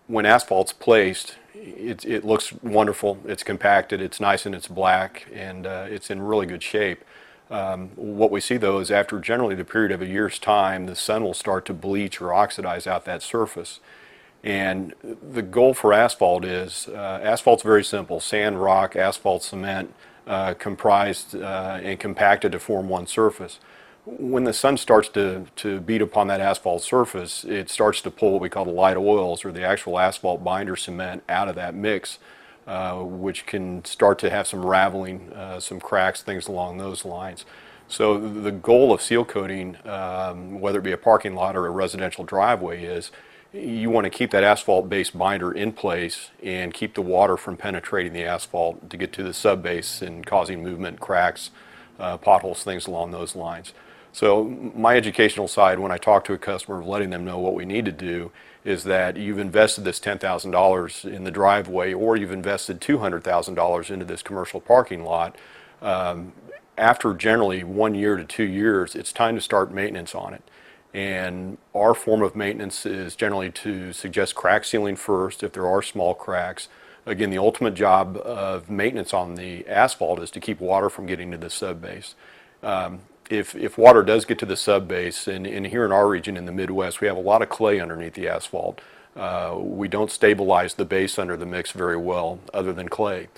when asphalt's placed, it looks wonderful. It's compacted, it's nice and it's black, and it's in really good shape. What we see though is after generally the period of a year's time, the sun will start to bleach or oxidize out that surface. And the goal for asphalt is, asphalt's very simple: sand, rock, asphalt, cement, comprised and compacted to form one surface. When the sun starts to beat upon that asphalt surface, it starts to pull what we call the light oils, or the actual asphalt binder cement, out of that mix, which can start to have some raveling, some cracks, things along those lines. So the goal of seal coating, whether it be a parking lot or a residential driveway, is you want to keep that asphalt-based binder in place and keep the water from penetrating the asphalt to get to the subbase and causing movement, cracks, potholes, things along those lines. So my educational side, when I talk to a customer, letting them know what we need to do, is that you've invested this $10,000 in the driveway, or you've invested $200,000 into this commercial parking lot. After generally 1 year to 2 years, it's time to start maintenance on it. And our form of maintenance is generally to suggest crack sealing first if there are small cracks. Again, the ultimate job of maintenance on the asphalt is to keep water from getting to the subbase. If water does get to the subbase, and here in our region in the Midwest, we have a lot of clay underneath the asphalt. We don't stabilize the base under the mix very well, other than clay.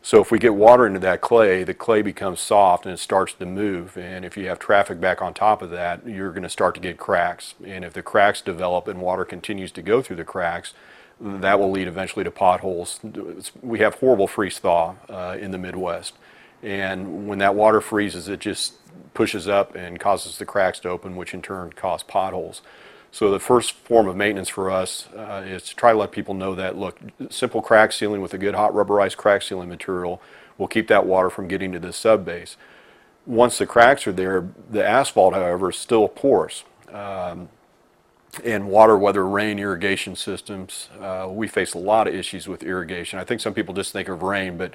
So if we get water into that clay, the clay becomes soft and it starts to move. And if you have traffic back on top of that, you're going to start to get cracks. And if the cracks develop and water continues to go through the cracks, that will lead eventually to potholes. We have horrible freeze thaw in the Midwest. And when that water freezes, it just pushes up and causes the cracks to open, which in turn cause potholes. So the first form of maintenance for us is to try to let people know that, look, simple crack sealing with a good hot rubberized crack sealing material will keep that water from getting to the subbase. Once the cracks are there, the asphalt, however, is still porous. And water, whether rain, irrigation systems, we face a lot of issues with irrigation. I think some people just think of rain, but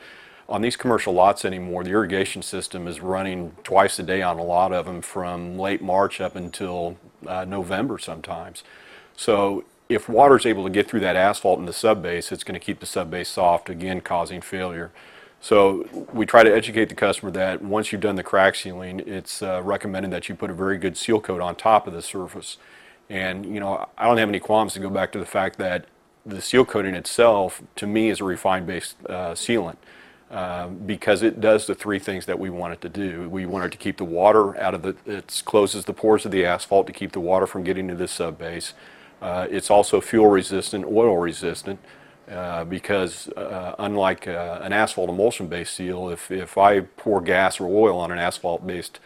on these commercial lots anymore, the irrigation system is running twice a day on a lot of them, from late March up until November sometimes. So if water is able to get through that asphalt in the subbase, it's going to keep the subbase soft, again causing failure. So we try to educate the customer that once you've done the crack sealing, it's recommended that you put a very good seal coat on top of the surface. And you know, I don't have any qualms to go back to the fact that the seal coating itself, to me, is a refined base sealant. Because it does the three things that we want it to do. We want it to keep the water out of it closes the pores of the asphalt to keep the water from getting to the subbase. It's also fuel resistant, oil resistant, because unlike an asphalt emulsion based seal, if I pour gas or oil on an asphalt based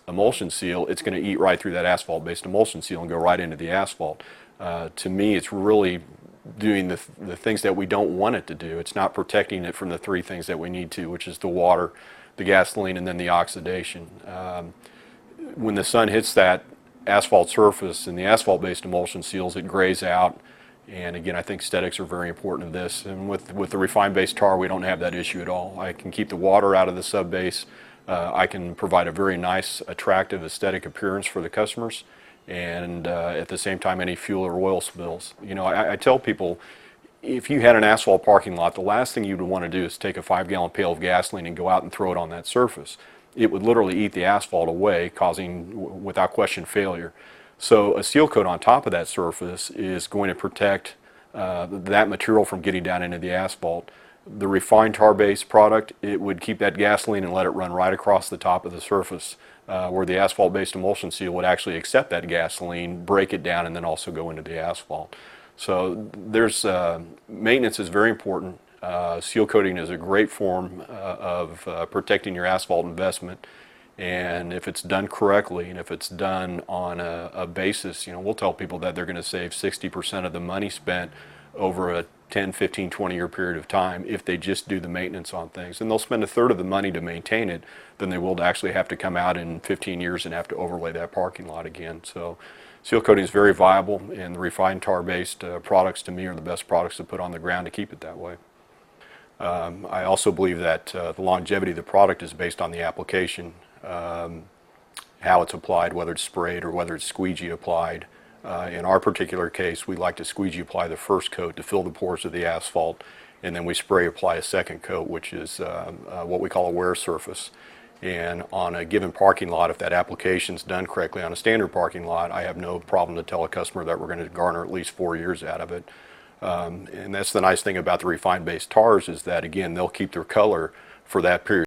emulsion seal, it's going to eat right through that asphalt based emulsion seal and go right into the asphalt. To me, it's really doing the things that we don't want it to do. It's not protecting it from the three things that we need to, which is the water, the gasoline, and then the oxidation. When the sun hits that asphalt surface and the asphalt-based emulsion seals, it grays out. And again, I think aesthetics are very important in this. And with the refined-based tar, we don't have that issue at all. I can keep the water out of the subbase. I can provide a very nice, attractive aesthetic appearance for the customers. And at the same time, any fuel or oil spills. You know, I tell people, if you had an asphalt parking lot, the last thing you'd want to do is take a 5-gallon pail of gasoline and go out and throw it on that surface. It would literally eat the asphalt away, causing, without question, failure. So a seal coat on top of that surface is going to protect that material from getting down into the asphalt. The refined tar-based product, it would keep that gasoline and let it run right across the top of the surface. Where the asphalt-based emulsion seal would actually accept that gasoline, break it down, and then also go into the asphalt. So there's maintenance is very important. Seal coating is a great form of protecting your asphalt investment, and if it's done correctly and if it's done on a basis, you know, we'll tell people that they're going to save 60% of the money spent over a 10, 15, 20-year period of time if they just do the maintenance on things. And they'll spend a third of the money to maintain it than they will to actually have to come out in 15 years and have to overlay that parking lot again. So seal coating is very viable, and the refined tar-based products, to me, are the best products to put on the ground to keep it that way. I also believe that the longevity of the product is based on the application, how it's applied, whether it's sprayed or whether it's squeegee applied. In our particular case, we like to squeegee apply the first coat to fill the pores of the asphalt, and then we spray apply a second coat, which is what we call a wear surface. And on a given parking lot, if that application is done correctly on a standard parking lot, I have no problem to tell a customer that we're going to garner at least 4 years out of it. And that's the nice thing about the refined base tars, is that, again, they'll keep their color for that period.